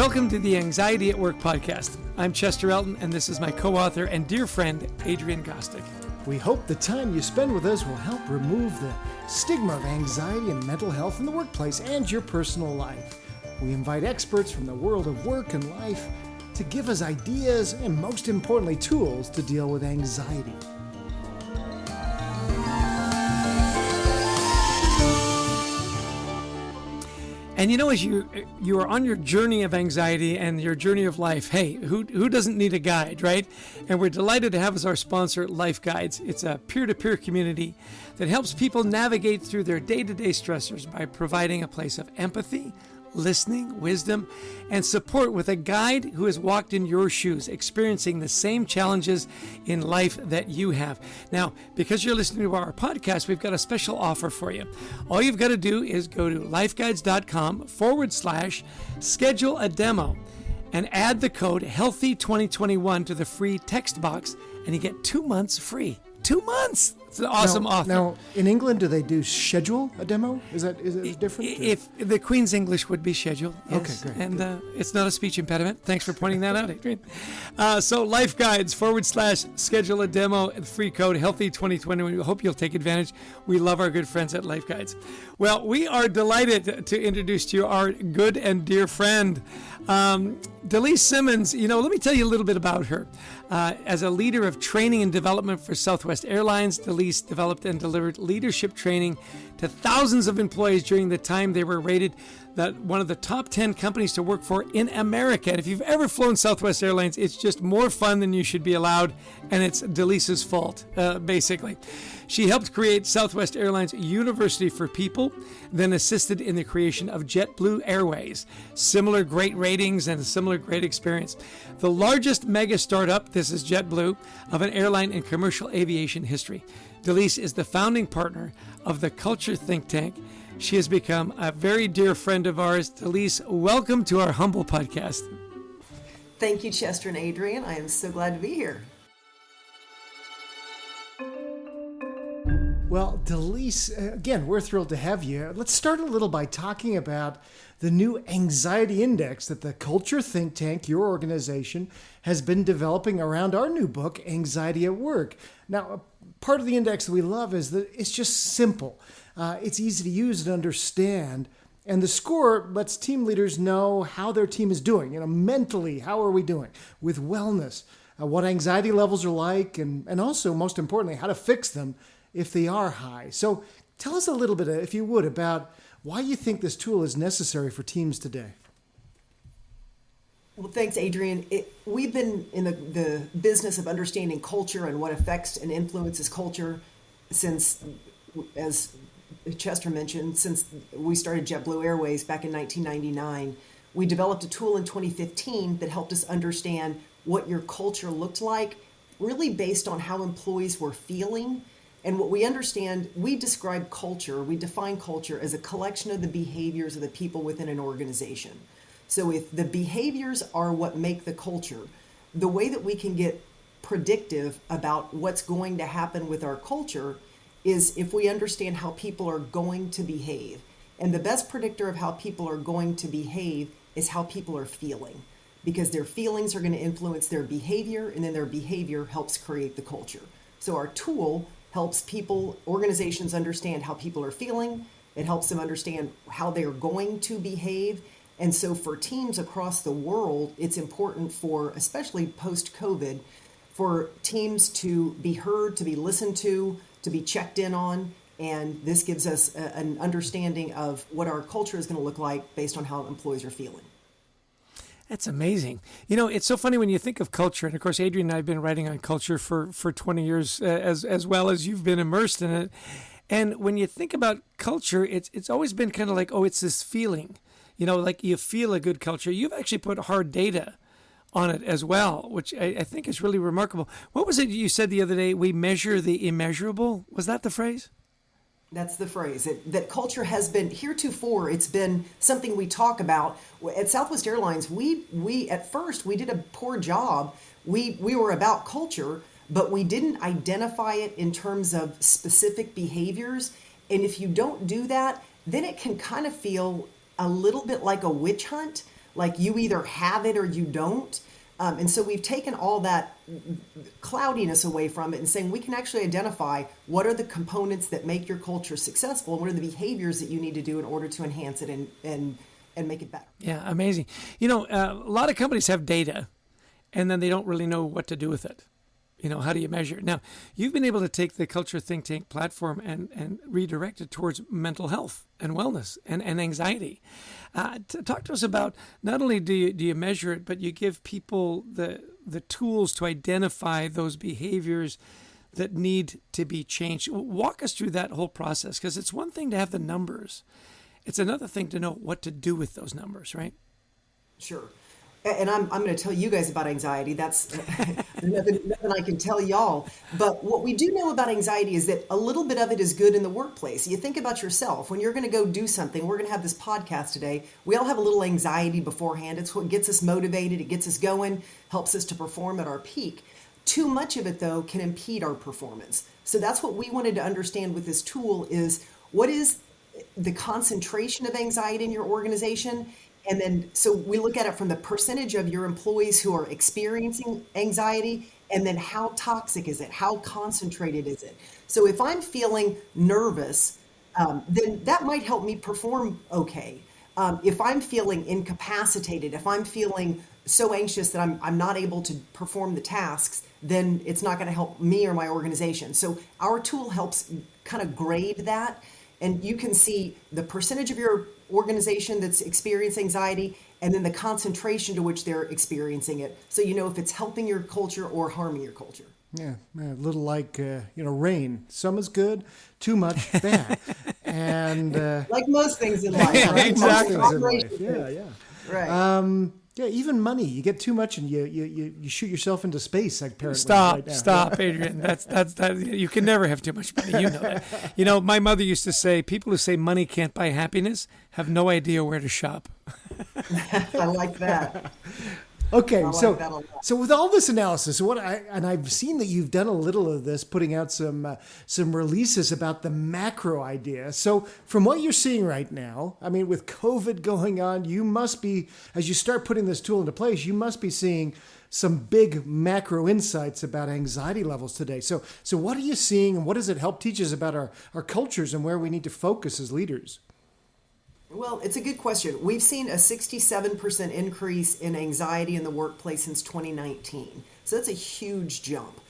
Welcome to the Anxiety at Work podcast. I'm Chester Elton, and this is my co-author and dear friend, Adrian Gostick. We hope the time you spend with us will help remove the stigma of anxiety and mental health in the workplace and your personal life. We invite experts from the world of work and life to give us ideas and, most importantly, tools to deal with anxiety. And you know, as you are on your journey of anxiety and your journey of life, hey, who doesn't need a guide, right? And we're delighted to have as our sponsor Life Guides. It's a peer-to-peer community that helps people navigate through their day-to-day stressors by providing a place of empathy, listening, wisdom, and support with a guide who has walked in your shoes, experiencing the same challenges in life that you have. Now, because you're listening to our podcast, we've got a special offer for you. All you've got to do is go to lifeguides.com/schedule a demo and add the code HEALTHY2021 to the free text box, and you get 2 months free. 2 months! It's an awesome offer. Now, in England, do they do schedule a demo? Is it different? If the Queen's English would be scheduled, yes. Okay, great. And it's not a speech impediment. Thanks for pointing that out, Adrian. So Life Guides /schedule a demo, free code HEALTHY2020. We hope you'll take advantage. We love our good friends at Life Guides. Well, we are delighted to introduce to you our good and dear friend, DeLise Simmons. You know, let me tell you a little bit about her. As a leader of training and development for Southwest Airlines, DeLise developed and delivered leadership training to thousands of employees during the time they were rated one of the top 10 companies to work for in America. And if you've ever flown Southwest Airlines, it's just more fun than you should be allowed, and it's DeLise's fault, basically. She helped create Southwest Airlines University for People, then assisted in the creation of JetBlue Airways. Similar great ratings and a similar great experience. The largest mega startup, this is JetBlue, of an airline in commercial aviation history. DeLise is the founding partner of the Culture Think Tank. She has become a very dear friend of ours. DeLise, welcome to our humble podcast. Thank you, Chester and Adrian. I am so glad to be here. Well, DeLise, again, we're thrilled to have you. Let's start a little by talking about the new anxiety index that the Culture Think Tank, your organization, has been developing around our new book, Anxiety at Work. Now, part of the index that we love is that it's just simple. It's easy to use and understand. And the score lets team leaders know how their team is doing. You know, mentally, how are we doing? With wellness, what anxiety levels are like, and also, most importantly, how to fix them if they are high. So tell us a little bit, if you would, about why you think this tool is necessary for teams today. Well, thanks, Adrian. We've been in the business of understanding culture and what affects and influences culture since, as Chester mentioned, since we started JetBlue Airways back in 1999. We developed a tool in 2015 that helped us understand what your culture looked like, really based on how employees were feeling. And what we understand, we define culture as a collection of the behaviors of the people within an organization. So if the behaviors are what make the culture, the way that we can get predictive about what's going to happen with our culture is if we understand how people are going to behave. And the best predictor of how people are going to behave is how people are feeling, because their feelings are going to influence their behavior, and then their behavior helps create the culture. So our tool helps organizations understand how people are feeling. It helps them understand how they're going to behave. And so for teams across the world, it's important for, especially post-COVID, for teams to be heard, to be listened to be checked in on. And this gives us an understanding of what our culture is going to look like based on how employees are feeling. That's amazing. You know, it's so funny when you think of culture, and of course, Adrian and I have been writing on culture for 20 years as well as you've been immersed in it. And when you think about culture, it's always been kind of like, oh, it's this feeling, you know, like you feel a good culture. You've actually put hard data on it as well, which I think is really remarkable. What was it you said the other day? We measure the immeasurable. Was that the phrase? That's the phrase. That culture has been heretofore. It's been something we talk about at Southwest Airlines. We at first we did a poor job. We were about culture, but we didn't identify it in terms of specific behaviors. And if you don't do that, then it can kind of feel a little bit like a witch hunt, like you either have it or you don't. And so we've taken all that cloudiness away from it and saying we can actually identify what are the components that make your culture successful and what are the behaviors that you need to do in order to enhance it and make it better. Yeah, amazing. A lot of companies have data and then they don't really know what to do with it. How do you measure it? Now, you've been able to take the Culture Think Tank platform and redirect it towards mental health and wellness and anxiety. Talk to us about not only do you measure it, but you give people the tools to identify those behaviors that need to be changed. Walk us through that whole process, because it's one thing to have the numbers. It's another thing to know what to do with those numbers, right? Sure. And I'm going to tell you guys about anxiety. That's nothing I can tell y'all. But what we do know about anxiety is that a little bit of it is good in the workplace. You think about yourself. When you're going to go do something, we're going to have this podcast today. We all have a little anxiety beforehand. It's what gets us motivated. It gets us going, helps us to perform at our peak. Too much of it, though, can impede our performance. So that's what we wanted to understand with this tool is what is the concentration of anxiety in your organization. And then, so we look at it from the percentage of your employees who are experiencing anxiety, and then how toxic is it? How concentrated is it? So if I'm feeling nervous, then that might help me perform okay. If I'm feeling incapacitated, if I'm feeling so anxious that I'm not able to perform the tasks, then it's not going to help me or my organization. So our tool helps kind of grade that. And you can see the percentage of your organization that's experiencing anxiety and then the concentration to which they're experiencing it. So you know if it's helping your culture or harming your culture. Yeah, a little like, rain. Some is good, too much bad. And like most things in life. Yeah, right? exactly. Yeah. Right. Yeah, even money. You get too much and you shoot yourself into space. Apparently, Stop, Adrian. That's you can never have too much money. You know that. My mother used to say, people who say money can't buy happiness have no idea where to shop. I like that. Okay, so with all this analysis, I've seen that you've done a little of this, putting out some releases about the macro idea. So from what you're seeing right now, I mean, with COVID going on, you must be, as you start putting this tool into place, you must be seeing some big macro insights about anxiety levels today. So what are you seeing, and what does it help teach us about our cultures and where we need to focus as leaders? Well, it's a good question. We've seen a 67% increase in anxiety in the workplace since 2019. So that's a huge jump.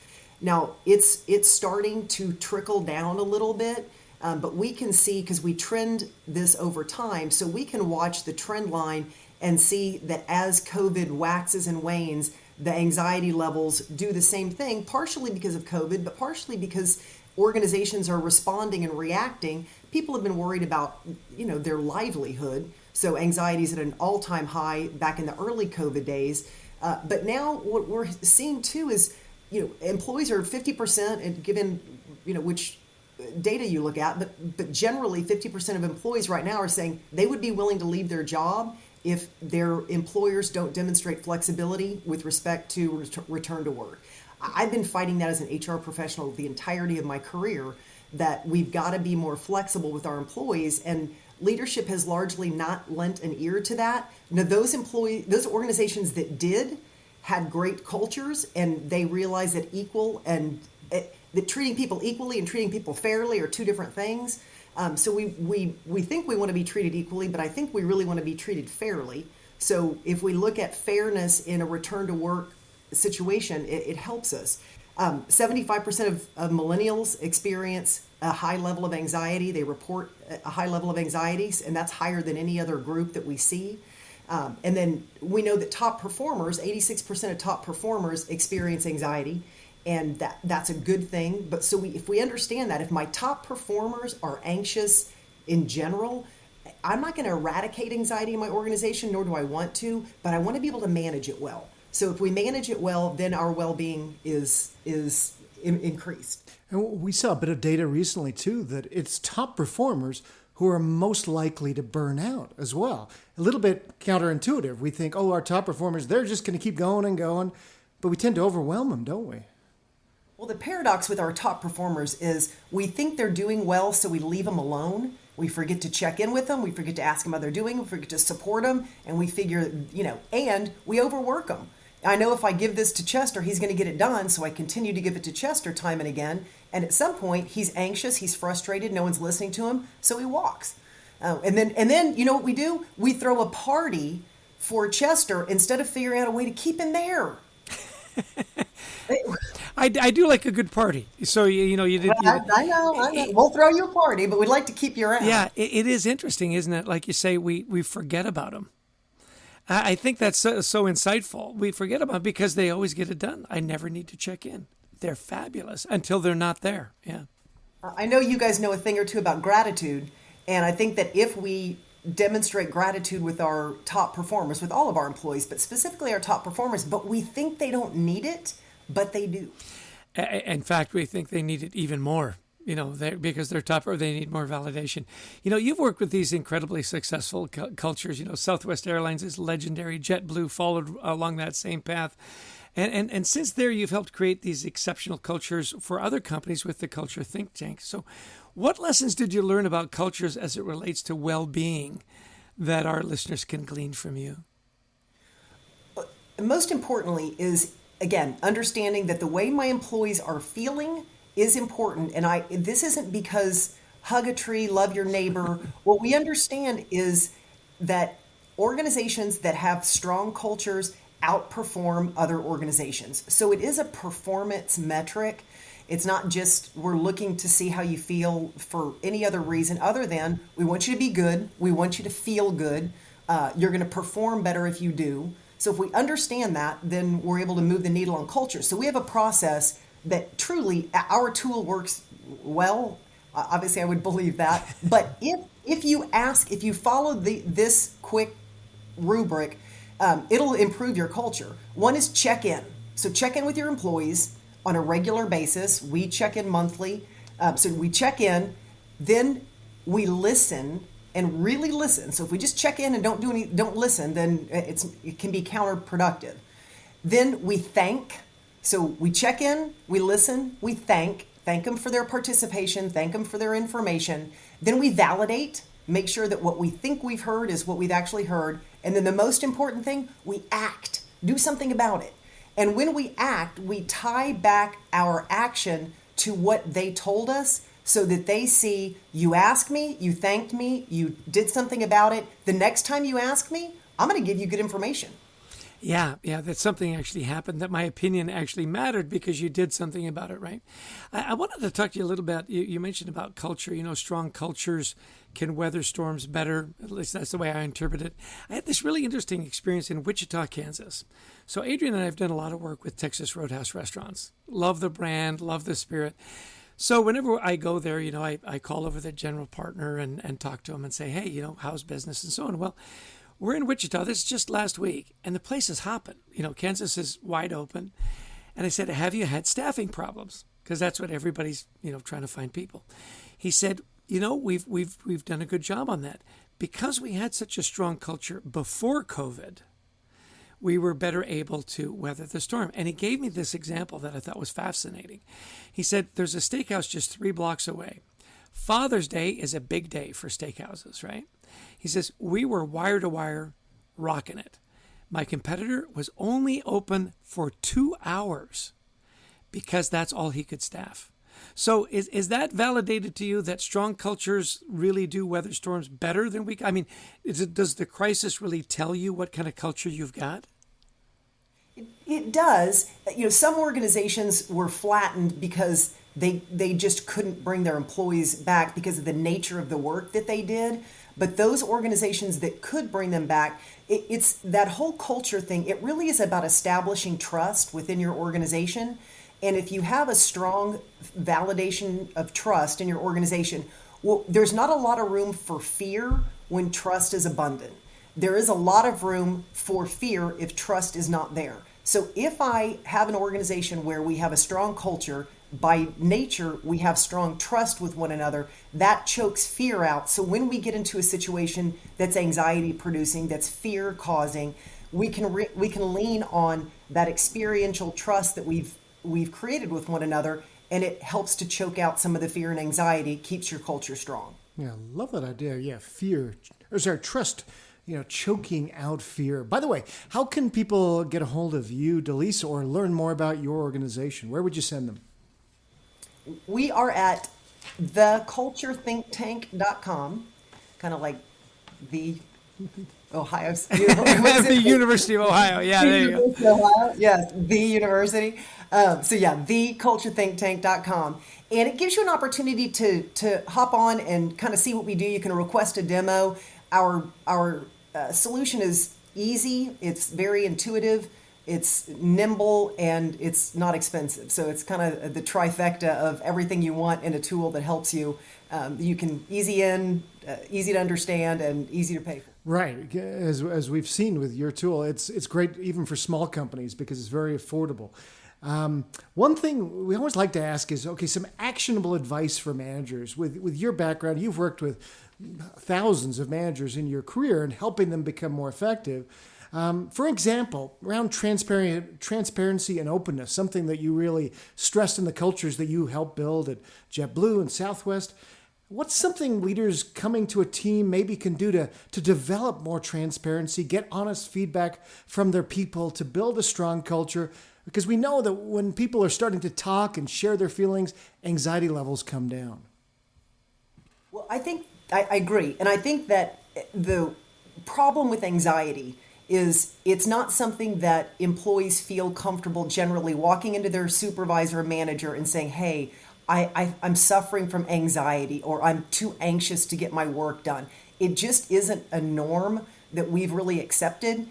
Now, it's starting to trickle down a little bit, but we can see, because we trend this over time, so we can watch the trend line and see that as COVID waxes and wanes, the anxiety levels do the same thing, partially because of COVID, but partially because organizations are responding and reacting. People have been worried about, their livelihood. So anxiety is at an all-time high back in the early COVID days. But now what we're seeing too is, employees are 50%, and given, which data you look at, but generally 50% of employees right now are saying they would be willing to leave their job if their employers don't demonstrate flexibility with respect to return to work. I've been fighting that as an HR professional the entirety of my career, that we've got to be more flexible with our employees, and leadership has largely not lent an ear to that. Now, those organizations that did had great cultures, and they realized that that treating people equally and treating people fairly are two different things. So we think we want to be treated equally, but I think we really want to be treated fairly. So if we look at fairness in a return to work situation, it helps us. 75% of millennials experience a high level of anxiety. They report a high level of anxieties, and that's higher than any other group that we see. And then we know that top performers, 86% of top performers experience anxiety, and that's a good thing. But so if we understand that, if my top performers are anxious in general, I'm not going to eradicate anxiety in my organization, nor do I want to, but I want to be able to manage it well. So if we manage it well, then our well-being is increased. And we saw a bit of data recently, too, that it's top performers who are most likely to burn out as well. A little bit counterintuitive. We think, our top performers, they're just going to keep going and going. But we tend to overwhelm them, don't we? Well, the paradox with our top performers is we think they're doing well, so we leave them alone. We forget to check in with them. We forget to ask them how they're doing. We forget to support them. And we figure, and we overwork them. I know if I give this to Chester, he's going to get it done. So I continue to give it to Chester time and again. And at some point, he's anxious. He's frustrated. No one's listening to him. So he walks. And then, you know what we do? We throw a party for Chester instead of figuring out a way to keep him there. I do like a good party. So, you did. I know. We'll throw you a party, but we'd like to keep you around. Yeah, it is interesting, isn't it? Like you say, we forget about them. I think that's so insightful. We forget about them because they always get it done. I never need to check in. They're fabulous until they're not there. Yeah. I know you guys know a thing or two about gratitude. And I think that if we demonstrate gratitude with our top performers, with all of our employees, but specifically our top performers, but we think they don't need it, but they do. In fact, we think they need it even more, because they're top or they need more validation. You've worked with these incredibly successful cultures. Southwest Airlines is legendary. JetBlue followed along that same path. And since there, you've helped create these exceptional cultures for other companies with the Culture Think Tank. So what lessons did you learn about cultures as it relates to well-being that our listeners can glean from you? Most importantly is, again, understanding that the way my employees are feeling is important. And this isn't because hug a tree, love your neighbor. What we understand is that organizations that have strong cultures outperform other organizations. So it is a performance metric. It's not just we're looking to see how you feel for any other reason other than we want you to be good. We want you to feel good. You're going to perform better if you do. So if we understand that, then we're able to move the needle on culture. So we have a process that truly our tool works well. Obviously, I would believe that. But if you follow this quick rubric, it'll improve your culture. One is check in. So check in with your employees on a regular basis. We check in monthly. So we check in, then we listen and really listen. So if we just check in and don't listen, then it can be counterproductive. Then we thank. So we check in, we listen, we thank them for their participation, thank them for their information. Then we validate, make sure that what we think we've heard is what we've actually heard. And then the most important thing, we act, do something about it. And when we act, we tie back our action to what they told us so that they see, you asked me, you thanked me, you did something about it. The next time you ask me, I'm going to give you good information. Yeah, that something actually happened, that my opinion actually mattered because you did something about it, right? I wanted to talk to you a little bit. You mentioned about culture. Strong cultures can weather storms better. At least that's the way I interpret it. I had this really interesting experience in Wichita, Kansas. So Adrian and I have done a lot of work with Texas Roadhouse restaurants. Love the brand, love the spirit. So whenever I go there, I call over the general partner and talk to him and say, hey, how's business and so on. Well, we're in Wichita. This is just last week, and the place is hopping. Kansas is wide open. And I said, have you had staffing problems? Because that's what everybody's, trying to find people. He said, we've done a good job on that. Because we had such a strong culture before COVID, we were better able to weather the storm. And he gave me this example that I thought was fascinating. He said, there's a steakhouse just 3 blocks away. Father's Day is a big day for steakhouses, right? He says, we were wire to wire rocking it. My competitor was only open for 2 hours because that's all he could staff. So is that validated to you that strong cultures really do weather storms better than weak? I mean, does the crisis really tell you what kind of culture you've got? It does. Some organizations were flattened because they just couldn't bring their employees back because of the nature of the work that they did. But those organizations that could bring them back, it's that whole culture thing. It really is about establishing trust within your organization. And if you have a strong validation of trust in your organization, well, there's not a lot of room for fear when trust is abundant. There is a lot of room for fear if trust is not there. So if I have an organization where we have a strong culture, by nature, we have strong trust with one another, that chokes fear out. So when we get into a situation that's anxiety producing, that's fear causing, we can lean on that experiential trust that we've created with one another, and it helps to choke out some of the fear and anxiety, keeps your culture strong. Yeah, love that idea. Yeah, fear, or sorry, trust, choking out fear. By the way, how can people get a hold of you, DeLise, or learn more about your organization? Where would you send them? We are at theculturethinktank.com, kind of like the Ohio The University of Ohio. Yeah, there you go. Ohio. Yes, the university. Theculturethinktank.com. And it gives you an opportunity to hop on and kind of see what we do. You can request a demo. Our solution is easy. It's very intuitive. It's nimble, and it's not expensive. So it's kind of the trifecta of everything you want in a tool that helps you. You can easy to understand, and easy to pay for. Right. As we've seen with your tool, it's great even for small companies because it's very affordable. One thing we always like to ask is, okay, some actionable advice for managers. With your background, you've worked with thousands of managers in your career and helping them become more effective. For example, around transparency and openness, something that you really stressed in the cultures that you helped build at JetBlue and Southwest. What's something leaders coming to a team maybe can do to develop more transparency, get honest feedback from their people, to build a strong culture? Because we know that when people are starting to talk and share their feelings, anxiety levels come down. Well, I think I agree. And I think that the problem with anxiety is it's not something that employees feel comfortable generally walking into their supervisor or manager and saying, hey, I'm suffering from anxiety, or I'm too anxious to get my work done. It just isn't a norm that we've really accepted.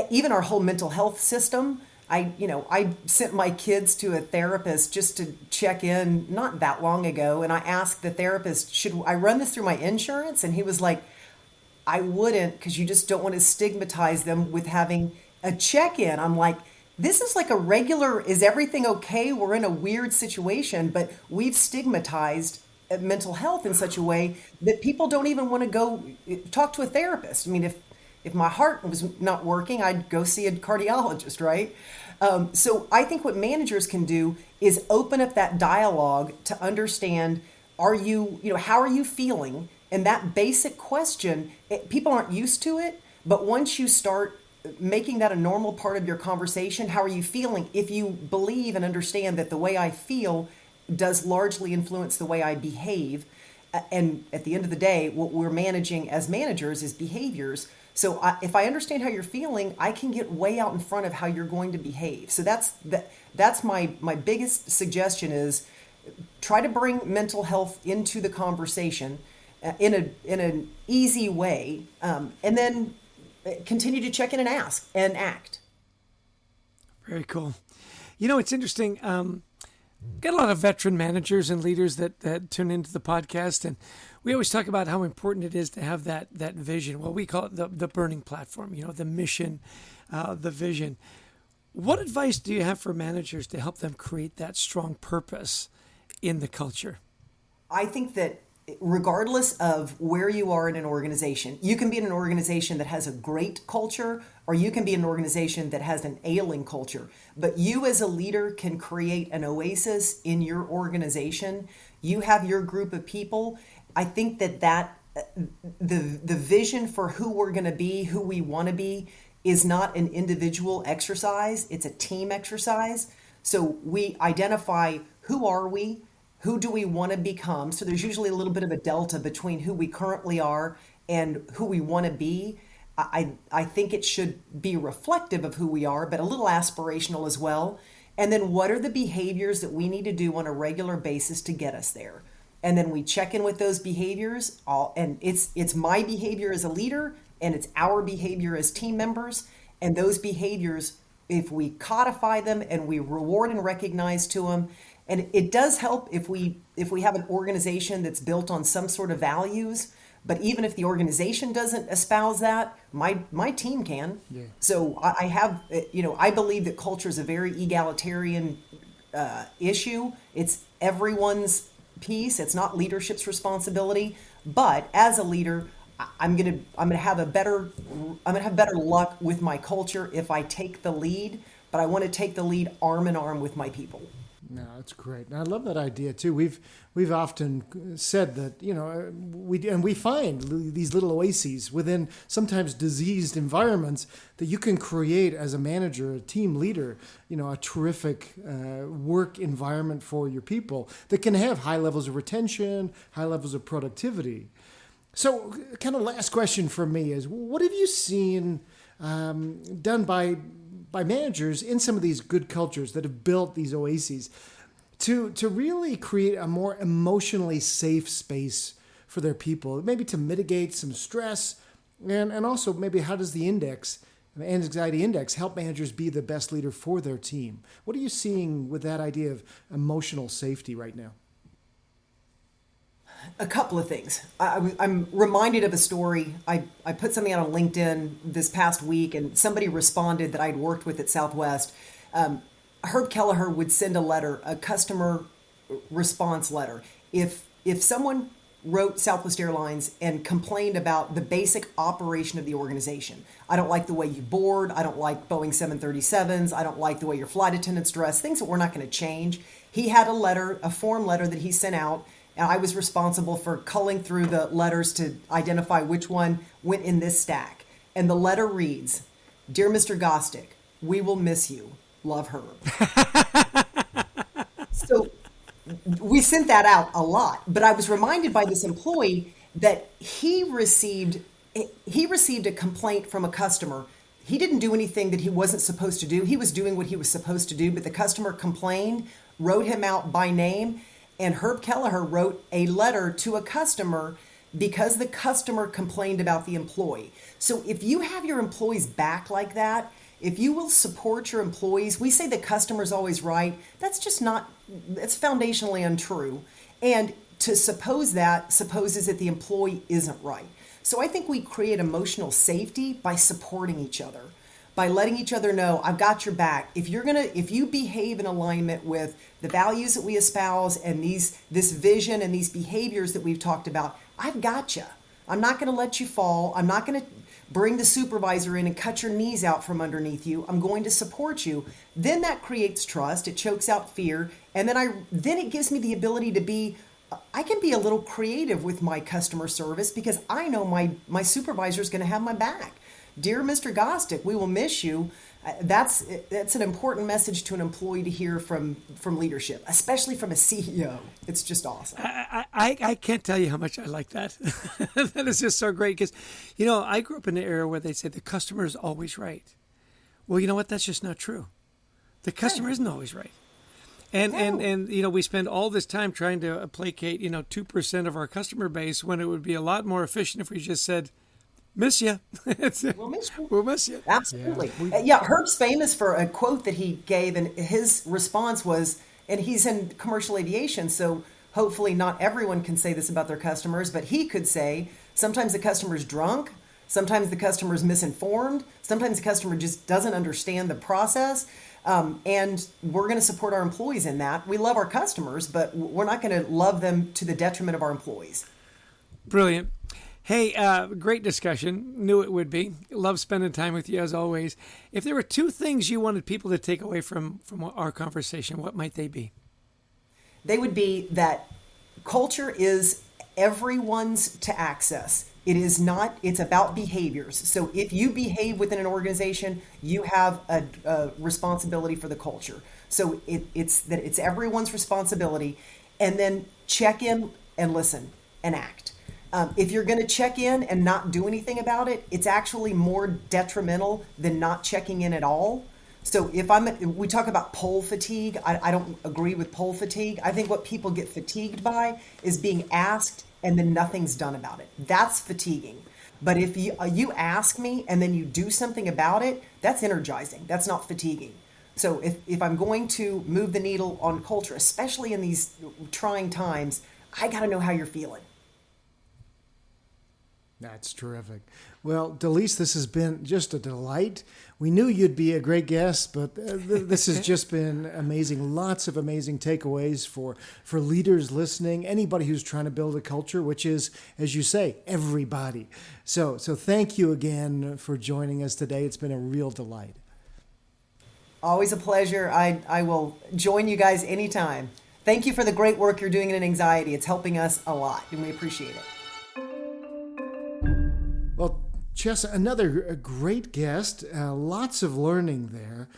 Even our whole mental health system, I sent my kids to a therapist just to check in not that long ago. And I asked the therapist, should I run this through my insurance? And he was like, I wouldn't, because you just don't want to stigmatize them with having a check-in. I'm like, this is like a regular, is everything okay? We're in a weird situation, but we've stigmatized mental health in such a way that people don't even want to go talk to a therapist. I mean, if my heart was not working, I'd go see a cardiologist, right? So I think what managers can do is open up that dialogue to understand, how are you feeling? And that basic question, people aren't used to it, but once you start making that a normal part of your conversation, how are you feeling? If you believe and understand that the way I feel does largely influence the way I behave, and at the end of the day, what we're managing as managers is behaviors. So if I understand how you're feeling, I can get way out in front of how you're going to behave. So that's my biggest suggestion is try to bring mental health into the conversation in an easy way, and then continue to check in and ask and act. Very cool. It's interesting. Got a lot of veteran managers and leaders that tune into the podcast, and we always talk about how important it is to have that vision. Well, we call it the burning platform, the mission, the vision. What advice do you have for managers to help them create that strong purpose in the culture? I think that regardless of where you are in an organization, you can be in an organization that has a great culture, or you can be in an organization that has an ailing culture. But you as a leader can create an oasis in your organization. You have your group of people. I think that the vision for who we're going to be, who we want to be, is not an individual exercise. It's a team exercise. So we identify, who are we? Who do we want to become? So there's usually a little bit of a delta between who we currently are and who we want to be. I think it should be reflective of who we are, but a little aspirational as well. And then what are the behaviors that we need to do on a regular basis to get us there? And then we check in with those behaviors. And it's my behavior as a leader, and it's our behavior as team members. And those behaviors, if we codify them and we reward and recognize to them, and it does help if we have an organization that's built on some sort of values. But even if the organization doesn't espouse that, my team can. Yeah. So I believe that culture is a very egalitarian issue. It's everyone's piece. It's not leadership's responsibility. But as a leader, I'm gonna have better luck with my culture if I take the lead. But I want to take the lead arm in arm with my people. No, that's great. And I love that idea too. We've often said that, we find these little oases within sometimes diseased environments that you can create as a manager, a team leader, a terrific work environment for your people that can have high levels of retention, high levels of productivity. So kind of last question from me is, what have you seen done by managers in some of these good cultures that have built these oases to really create a more emotionally safe space for their people, maybe to mitigate some stress, and also maybe how does the anxiety index help managers be the best leader for their team? What are you seeing with that idea of emotional safety right now? A couple of things. I'm reminded of a story. I put something out on LinkedIn this past week, and somebody responded that I'd worked with at Southwest. Herb Kelleher would send a letter, a customer response letter. If someone wrote Southwest Airlines and complained about the basic operation of the organization, I don't like the way you board, I don't like Boeing 737s, I don't like the way your flight attendants dress, things that we're not going to change. He had a form letter that he sent out, and I was responsible for culling through the letters to identify which one went in this stack. And the letter reads, "Dear Mr. Gostick, we will miss you. Love, Herb." So we sent that out a lot. But I was reminded by this employee that he received a complaint from a customer. He didn't do anything that he wasn't supposed to do. He was doing what he was supposed to do, but the customer complained, wrote him out by name. And Herb Kelleher wrote a letter to a customer because the customer complained about the employee. So if you have your employees back like that, if you will support your employees, we say the customer's always right. That's foundationally untrue. And to supposes that the employee isn't right. So I think we create emotional safety by supporting each other, by letting each other know, I've got your back. If you behave in alignment with the values that we espouse and this vision and these behaviors that we've talked about, I've got you. I'm not going to let you fall. I'm not going to bring the supervisor in and cut your knees out from underneath you. I'm going to support you. Then that creates trust. It chokes out fear. And then it gives me the ability I can be a little creative with my customer service because I know my supervisor is going to have my back. Dear Mr. Gostick, we will miss you. That's an important message to an employee to hear from leadership, especially from a CEO. It's just awesome. I can't tell you how much I like that. That is just so great because, I grew up in an era where they say the customer is always right. Well, you know what? That's just not true. The customer isn't always right. And we spend all this time trying to placate, 2% of our customer base when it would be a lot more efficient if we just said, miss you. We'll miss you. Absolutely. Yeah, Herb's famous for a quote that he gave, and his response was, and he's in commercial aviation, so hopefully not everyone can say this about their customers, but he could say, sometimes the customer's drunk, sometimes the customer's misinformed, sometimes the customer just doesn't understand the process, and we're going to support our employees in that. We love our customers, but we're not going to love them to the detriment of our employees. Brilliant. Hey, great discussion. Knew it would be. Love spending time with you as always. If there were two things you wanted people to take away from our conversation, what might they be? They would be that culture is everyone's to access. It is not, it's about behaviors. So if you behave within an organization, you have a responsibility for the culture. So it's everyone's responsibility. And then check in and listen and act. If you're going to check in and not do anything about it, it's actually more detrimental than not checking in at all. So we talk about poll fatigue. I don't agree with poll fatigue. I think what people get fatigued by is being asked and then nothing's done about it. That's fatiguing. But if you ask me and then you do something about it, that's energizing. That's not fatiguing. So if I'm going to move the needle on culture, especially in these trying times, I got to know how you're feeling. That's terrific. Well, DeLise, this has been just a delight. We knew you'd be a great guest, but this has just been amazing. Lots of amazing takeaways for leaders listening, anybody who's trying to build a culture, which is, as you say, everybody. So thank you again for joining us today. It's been a real delight. Always a pleasure. I will join you guys anytime. Thank you for the great work you're doing in anxiety. It's helping us a lot, and we appreciate it. Well, Chess, another great guest. Lots of learning there.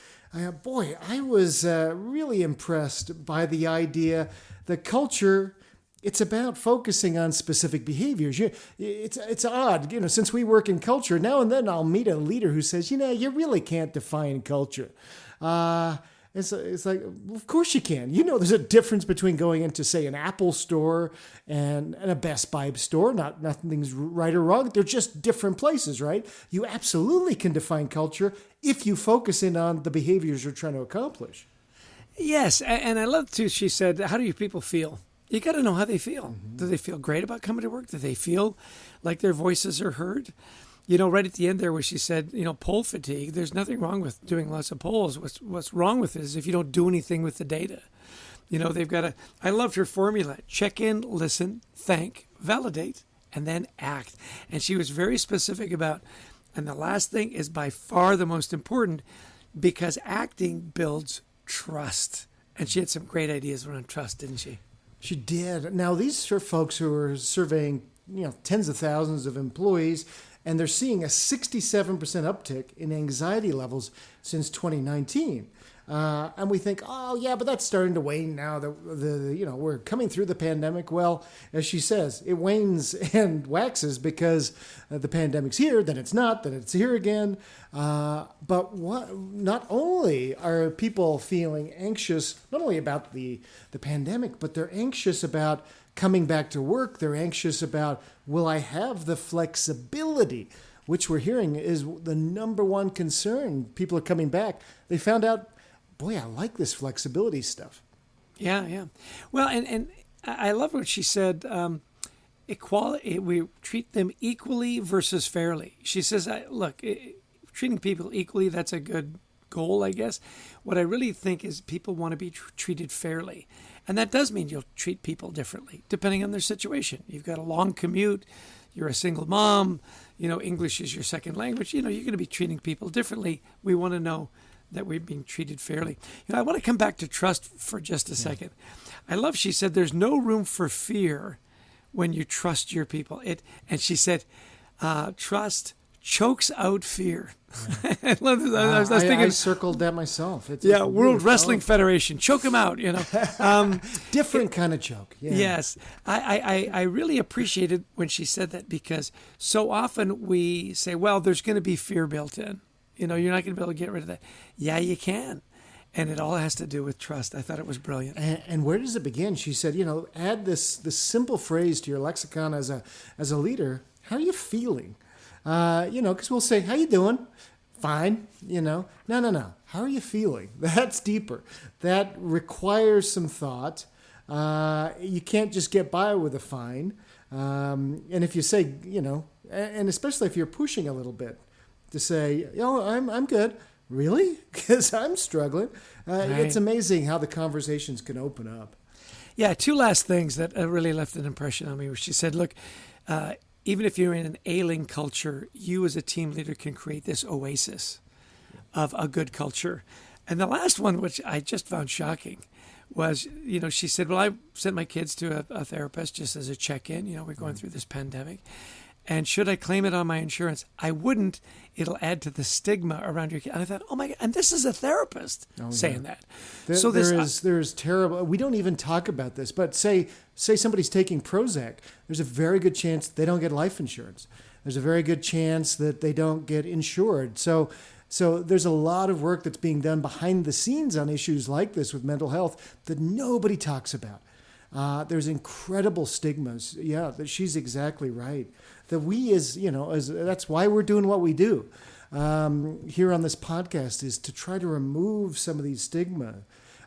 Boy, I was really impressed by the idea that culture, it's about focusing on specific behaviors. It's odd, since we work in culture, now and then I'll meet a leader who says, you really can't define culture. It's like, of course you can. There's a difference between going into, say, an Apple store and a Best Buy store. Nothing's right or wrong. They're just different places, right? You absolutely can define culture if you focus in on the behaviors you're trying to accomplish. Yes, and I love, too, she said, how do your people feel? You got to know how they feel. Mm-hmm. Do they feel great about coming to work? Do they feel like their voices are heard? Right at the end there where she said, poll fatigue, there's nothing wrong with doing lots of polls. What's wrong with it is if you don't do anything with the data. They've got to, I loved her formula, check in, listen, thank, validate, and then act. And she was very specific about, and the last thing is by far the most important, because acting builds trust. And she had some great ideas around trust, didn't she? She did. Now, these are folks who are surveying, tens of thousands of employees, and they're seeing a 67% uptick in anxiety levels since 2019. And we think, oh, yeah, but that's starting to wane now that we're coming through the pandemic. Well, as she says, it wanes and waxes because the pandemic's here, then it's not, then it's here again. But not only are people feeling anxious, not only about the pandemic, but they're anxious about coming back to work. They're anxious about, will I have the flexibility, which we're hearing is the number one concern. People are coming back. They found out, boy, I like this flexibility stuff. Yeah. Well, and I love what she said. Equality, we treat them equally versus fairly. She says, look, treating people equally, that's a good goal, I guess. What I really think is people want to be treated fairly. And that does mean you'll treat people differently, depending on their situation. You've got a long commute, you're a single mom, English is your second language, you're going to be treating people differently. We want to know that we're being treated fairly. I want to come back to trust for just a second. I love, she said, there's no room for fear when you trust your people. And she said, trust chokes out fear. Yeah. I love this. I was thinking, I circled that myself. It's World really Wrestling Federation, choke them out. Different kind of choke. Yeah. Yes, I really appreciated when she said that, because so often we say, well, there's going to be fear built in. You're not going to be able to get rid of that. Yeah, you can. And it all has to do with trust. I thought it was brilliant. And where does it begin? She said, add this simple phrase to your lexicon as a leader. How are you feeling? Because we'll say, how you doing? Fine. No. How are you feeling? That's deeper. That requires some thought. You can't just get by with a fine. And if you say, and especially if you're pushing a little bit, to say, I'm good. Really? Because I'm struggling. Right. It's amazing how the conversations can open up. Yeah, two last things that really left an impression on me, where she said, look, even if you're in an ailing culture, you as a team leader can create this oasis of a good culture. And the last one, which I just found shocking, was, she said, well, I sent my kids to a therapist just as a check-in. We're going through this pandemic. And should I claim it on my insurance? I wouldn't. It'll add to the stigma around your kid. And I thought, oh my God, and this is a therapist saying that. There's terrible, we don't even talk about this, but say somebody's taking Prozac, there's a very good chance they don't get life insurance. There's a very good chance that they don't get insured. So there's a lot of work that's being done behind the scenes on issues like this with mental health that nobody talks about. There's incredible stigmas. Yeah, she's exactly right. That we as that's why we're doing what we do here on this podcast, is to try to remove some of these stigma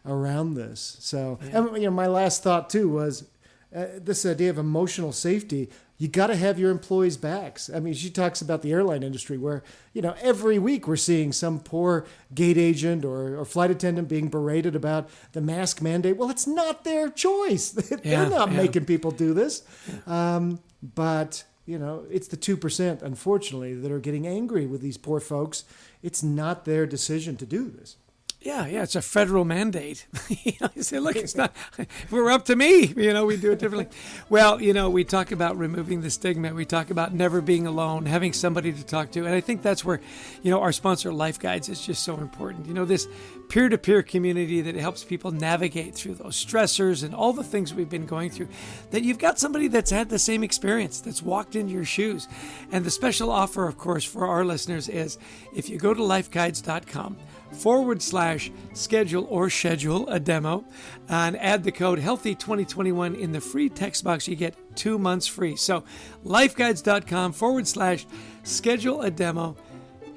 around this. So, and, my last thought too was this idea of emotional safety. You got to have your employees' backs. I mean, she talks about the airline industry where, every week we're seeing some poor gate agent or flight attendant being berated about the mask mandate. Well, it's not their choice. They're not making people do this. Yeah. But, it's the 2%, unfortunately, that are getting angry with these poor folks. It's not their decision to do this. Yeah, it's a federal mandate. You say, look, it's not, if it were up to me, we do it differently. Well, we talk about removing the stigma. We talk about never being alone, having somebody to talk to. And I think that's where, our sponsor, Life Guides, is just so important. This peer-to-peer community that helps people navigate through those stressors and all the things we've been going through, that you've got somebody that's had the same experience, that's walked in your shoes. And the special offer, of course, for our listeners is if you go to lifeguides.com/schedule a demo and add the code healthy2021 in the free text box, you get 2 months free. So lifeguides.com/schedule a demo,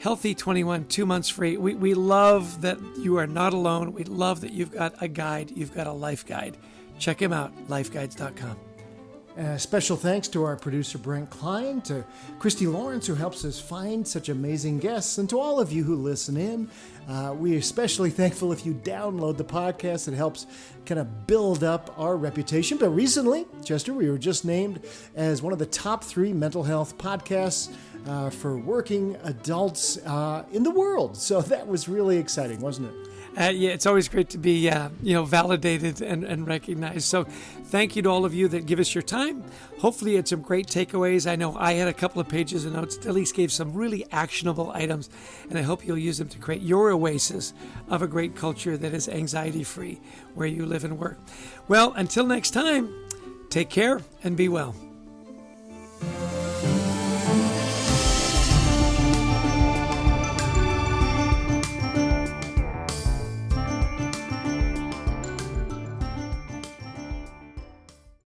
healthy21, 2 months free. We love that you are not alone. We love that you've got a guide. You've got a life guide. Check him out, lifeguides.com. Special thanks to our producer, Brent Klein, to Christy Lawrence, who helps us find such amazing guests, and to all of you who listen in. We are especially thankful if you download the podcast. It helps kind of build up our reputation. But recently, Chester, we were just named as one of the top 3 mental health podcasts for working adults in the world. So that was really exciting, wasn't it? Yeah, it's always great to be, validated and recognized. So thank you to all of you that give us your time. Hopefully you had some great takeaways. I know I had a couple of pages of notes. DeLise gave some really actionable items, and I hope you'll use them to create your oasis of a great culture that is anxiety-free where you live and work. Well, until next time, take care and be well.